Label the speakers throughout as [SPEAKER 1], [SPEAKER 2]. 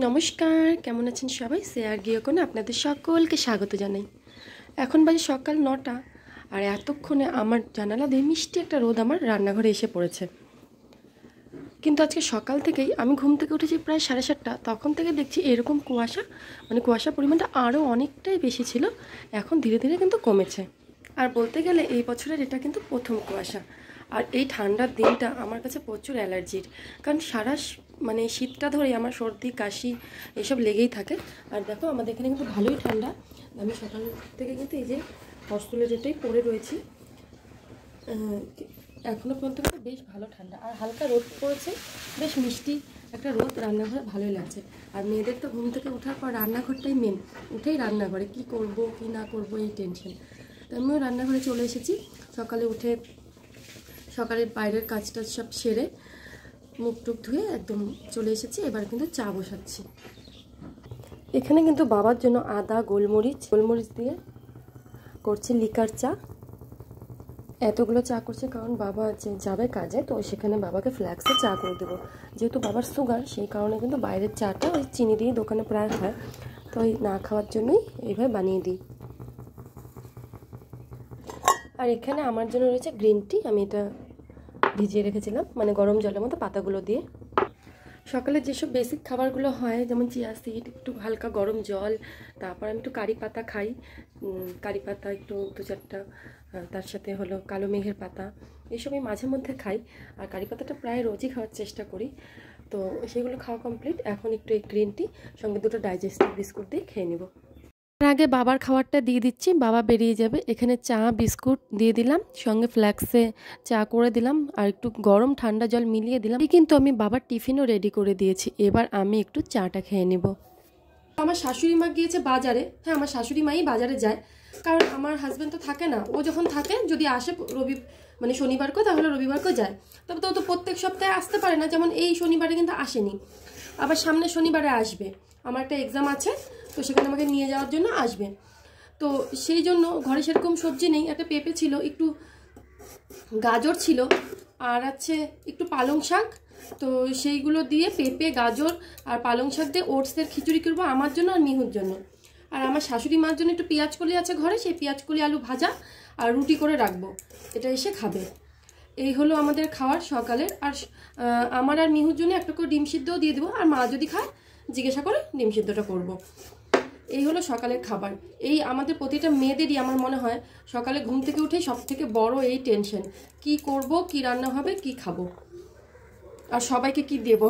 [SPEAKER 1] নমস্কার, কেমন আছেন সবাই? শেয়ার গৃহকোণে আপনাদের সকলকে স্বাগত জানাই। এখন বাজে সকাল 9টা, আর এতক্ষণে আমার জানালা দিয়ে মিষ্টি একটা রোদ আমার রান্নাঘরে এসে পড়েছে। কিন্তু আজকে সকাল থেকেই আমি ঘুম থেকে উঠেছি প্রায় 7:30, তখন থেকে দেখছি এরকম কুয়াশা, মানে কুয়াশার পরিমাণটা আরও অনেকটাই বেশি ছিল, এখন ধীরে ধীরে কিন্তু কমেছে। আর বলতে গেলে এই বছরের এটা কিন্তু প্রথম কুয়াশা। আর এই ঠান্ডার দিনটা আমার কাছে প্রচুর অ্যালার্জির, কারণ মানে শীতটা ধরে আমার সর্দি কাশি এসব লেগেই থাকে। আর দেখো আমাদের এখানে কিন্তু ভালোই ঠান্ডা। আমি সকাল থেকে কিন্তু এই যে হস্টেলে যেটাই পরে রয়েছি, এখনও পর্যন্ত কিন্তু বেশ ভালো ঠান্ডা, আর হালকা রোদ পড়েছে, বেশ মিষ্টি একটা রোদ, রান্নাঘরে ভালোই লাগছে। আর মেয়েদের তো ঘুম থেকে ওঠার পর রান্নাঘরটাই মেন, উঠেই রান্নাঘরে কি করব কি না করব এই টেনশন। তো আমিও রান্নাঘরে চলে এসেছি। সকালে উঠে সকালের বাইরের কাজটা সব সেরে মুখ টুক ধুয়ে একদম চলে এসেছি। এবার কিন্তু চা বসাচ্ছি। এখানে কিন্তু বাবার জন্য আদা গোলমরিচ দিয়ে করছি লিকার চা। এতগুলো চা করছে কারণ বাবা যাবে কাজে, তো সেখানে বাবাকে ফ্ল্যাক্সে চা করে দেবো। যেহেতু বাবার সুগার, সেই কারণে কিন্তু বাইরের চাটা ওই চিনি দিয়ে দোকানে প্রায় হয়, তো ওই না খাওয়ার জন্যই এইভাবে বানিয়ে দিই। আর এখানে আমার জন্য রয়েছে গ্রিন টি, আমি এটা ভিজিয়ে রেখেছিলাম, মানে গরম জলের মতো পাতাগুলো দিয়ে। সকালে যেসব বেসিক খাবারগুলো হয়, যেমন চিয়া সিড, একটু হালকা গরম জল, তারপর আমি একটু কারি পাতা খাই, কারি পাতা একটু 2-4টা, তার সাথে হলো কালো মেঘের পাতা, এইসব আমি মাঝে মধ্যে খাই। আর কারি পাতাটা প্রায় রোজই খাওয়ার চেষ্টা করি। তো সেগুলো খাওয়া কমপ্লিট, এখন একটু এই গ্রিন টি সঙ্গে 2টো ডাইজেস্টিভ বিস্কুট দিয়ে খেয়ে নেব। তার আগে বাবার খাবারটা দিয়ে দিচ্ছি, বাবা বেরিয়ে যাবে। এখানে চা বিস্কুট দিয়ে দিলাম, সঙ্গে ফ্ল্যাক্সে চা করে দিলাম, আর একটু গরম ঠান্ডা জল মিলিয়ে দিলাম। কিন্তু আমি বাবার টিফিনও রেডি করে দিয়েছি, এবার আমি একটু চাটা খেয়ে নেব। আমার শাশুড়ি মা গিয়েছে বাজারে। হ্যাঁ, আমার শাশুড়ি মাই বাজারে যায়, কারণ আমার হাজব্যান্ড তো থাকে না। ও যখন থাকে, যদি আসে মানে শনিবারকেও, তাহলে রবিবারকেও যায়। তবে তো প্রত্যেক সপ্তাহে আসতে পারে না, যেমন এই শনিবারে কিন্তু আসেনি, আবার সামনে শনিবারে আসবে। আমার একটা এক্সাম আছে, তো সেখানে আমাকে নিয়ে যাওয়ার জন্য আসবে। তো সেই জন্য ঘরে সেরকম সবজি নেই। একটা পেঁপে ছিল, একটু গাজর ছিল, আর আছে একটু পালং শাক। তো সেইগুলো দিয়ে পেঁপে গাজর আর পালং শাক দিয়ে ওটসের খিচুড়ি করবো আমার জন্য আর মিহুর জন্য। আর আমার শাশুড়ি মার জন্য একটু পেঁয়াজকলি আছে ঘরে, সেই পেঁয়াজকলি আলু ভাজা আর রুটি করে রাখবো, এটা এসে খাবে। এই হলো আমাদের খাওয়ার সকালের। আর আমার আর মিহুর জন্য একটা করে ডিম সিদ্ধও দিয়ে দেবো, আর মা যদি খায় জিজ্ঞাসা করে ডিম সিদ্ধটা করব। এই হলো সকালের খাবার। এই আমাদের প্রতিটা মেয়েদেরই আমার মনে হয় সকালে ঘুম থেকে উঠেই সব থেকে বড় এই টেনশন, কি করব, কি রান্না হবে, কি খাবো, আর সবাইকে কি দেব।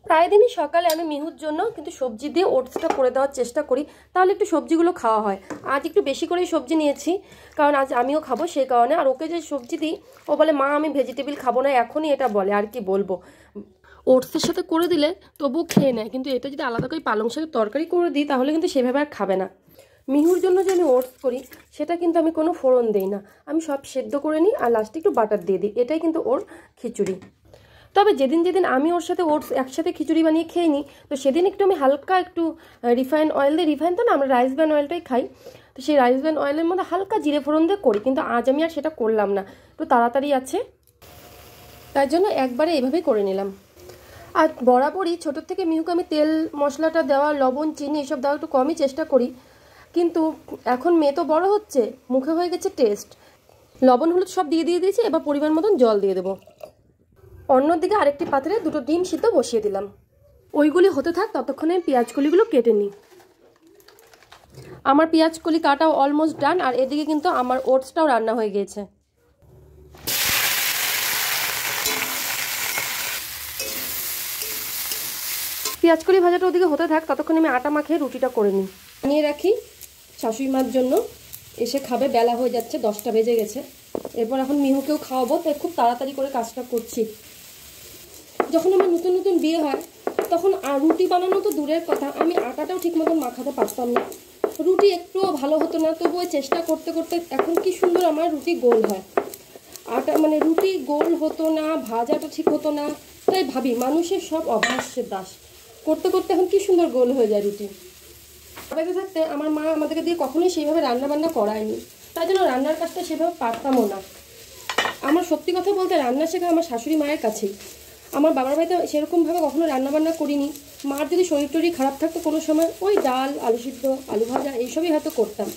[SPEAKER 1] প্রায় দিনই সকালে আমি মিহুর জন্য কিন্তু সবজি দিয়ে ওটসটা করে দেওয়ার চেষ্টা করি, তাহলে একটু সবজিগুলো খাওয়া হয়। আজ একটু বেশি করেই সবজি নিয়েছি, কারণ আজ আমিও খাবো সেই কারণে। আর ওকে যে সবজি দিই, ও বলে মা আমি ভেজিটেবল খাবো না, এখনই এটা বলে, আর কি বলবো। ওটসের সাথে করে দিলে তবুও খেয়ে নেয়, কিন্তু এটা যদি আলাদা করে পালং শাকের তরকারি করে দিই, তাহলে কিন্তু সেভাবে আর খাবে না। মিহুর জন্য যে আমি ওটস করি, সেটা কিন্তু আমি কোনো ফোড়ন দিই না, আমি সব সেদ্ধ করে নিই আর লাস্টে একটু বাটার দিয়ে দিই, এটাই কিন্তু ওর খিচুড়ি। তবে যেদিন যেদিন আমি ওর সাথে ওটস একসাথে খিচুড়ি বানিয়ে খেয়ে নিই, তো সেদিন একটু আমি হালকা একটু রিফাইন অয়েল দিয়ে, রিফাইন তো না, আমরা রাইস ব্র্যান অয়েলটাই খাই, তো সেই রাইস ব্র্যান অয়েলের মধ্যে হালকা জিরে ফোড়ন দিয়ে করি। কিন্তু আজ আমি আর সেটা করলাম না, একটু তাড়াতাড়ি আছে, তার জন্য একবারে এভাবেই করে নিলাম। আর বরাবরই ছোটোর থেকে মিহুকে আমি তেল মশলাটা দেওয়া, লবণ চিনি এসব দেওয়া একটু কমই চেষ্টা করি, কিন্তু এখন মেয়ে তো বড় হচ্ছে, মুখে হয়ে গেছে টেস্ট। লবণ হলুদ সব দিয়ে দিয়েছি, এবার পরিমাণ মতন জল দিয়ে দেবো। অন্যদিকে আরেকটি পাত্রে 2টো ডিম সিদ্ধ বসিয়ে দিলাম, ওইগুলি হতে থাক, ততক্ষণে আমি পেঁয়াজকলিগুলো কেটে নিই। আমার পেঁয়াজকলি কাটাও অলমোস্ট ডান, আর এদিকে কিন্তু আমার ওটসটাও রান্না হয়ে গিয়েছে। পেঁয়াজকলি ভাজাটা ওদিকে হতে থাক, ততক্ষণ আমি আটা মাখিয়ে রুটিটা করে নিই, নিয়ে রাখি শাশুড়ি মার জন্য। এসে খাবে, বেলা হয়ে যাচ্ছে, 10টা বেজে গেছে। এরপর এখন মিহুকেও খাওয়াবো, তাই খুব তাড়াতাড়ি করে কাজটা করছি। যখন আমার নতুন নতুন বিয়ে হয়, তখন রুটি বানানো তো দূরের কথা, আমি আটাটাও ঠিক মতন মাখাতে পারতাম না, রুটি একটুও ভালো হতো না। তবুও চেষ্টা করতে করতে এখন কি সুন্দর আমার রুটি গোল হয়। আটা মানে রুটি গোল হতো না, ভাজাটা ঠিক হতো না। তাই ভাবি মানুষের সব অভ্যাসের দাস, করতে করতে এখন কি সুন্দর গোল হয়ে যায় রুটি। বাইরে থাকতে আমার মা আমাদেরকে দিয়ে কখনোই সেইভাবে রান্নাবান্না করায়নি, তাই জন্য রান্নার কাজটা সেভাবে পারতামও না। আমার সত্যি কথা বলতে রান্না শেখা আমার শাশুড়ি মায়ের কাছেই। আমার বাবার বাড়িতে সেরকমভাবে কখনো রান্নাবান্না করিনি, মার যদি শরীর টরীর খারাপ থাকতো কোনো সময় ওই ডাল, আলু সিদ্ধ, আলু ভাজা এইসবই হয়তো করতাম।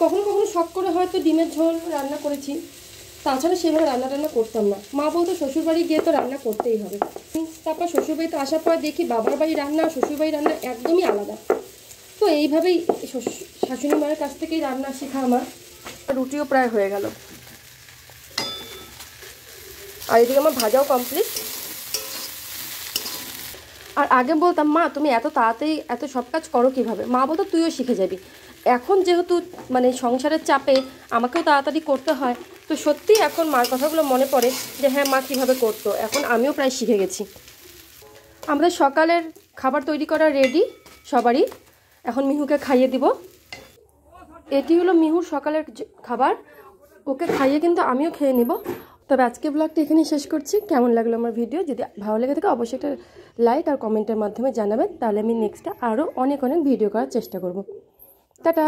[SPEAKER 1] কখনো কখনো শখ করে হয়তো ডিমের ঝোল রান্না করেছি, তাছাড়া সেভাবে রান্না করতাম না। মা বলতো শ্বশুরবাড়ি গিয়ে তো রান্না করতেই হবে। তারপর শ্বশুরবাড়িতে আসার পর দেখি বাবার বাড়ি রান্না আর শ্বশুরবাড়ি রান্না একদমই আলাদা। তো এইভাবেই শাশুড়ি মায়ের কাছ থেকেই রান্না শেখা আমার। রুটিও প্রায় হয়ে গেল, আর এদিকে আমার ভাজাও কমপ্লিট। আর আগে বলতাম মা তুমি এত তাড়াতাড়ি এত সব কাজ করো কীভাবে, মা বলতো তুইও শিখে যাবি। এখন যেহেতু মানে সংসারের চাপে আমাকেও তাড়াতাড়ি করতে হয়, তো সত্যি এখন মার কথাগুলো মনে পড়ে যে হ্যাঁ মা কীভাবে করতো, এখন আমিও প্রায় শিখে গেছি। আমাদের সকালের খাবার তৈরি করা রেডি সবারই, এখন মিহুকে খাইয়ে দিব। এটি হলো মিহুর সকালের খাবার, ওকে খাইয়ে কিন্তু আমিও খেয়ে নিব। তবে আজকে ব্লগটা এখানেই শেষ করছি। কেমন লাগলো আমার ভিডিও, যদি ভালো লেগে থাকে অবশ্যই একটা লাইক আর কমেন্টের মাধ্যমে জানাবেন, তাহলে আমি নেক্সটে আরও অনেক ভিডিও করার চেষ্টা করব। টাটা।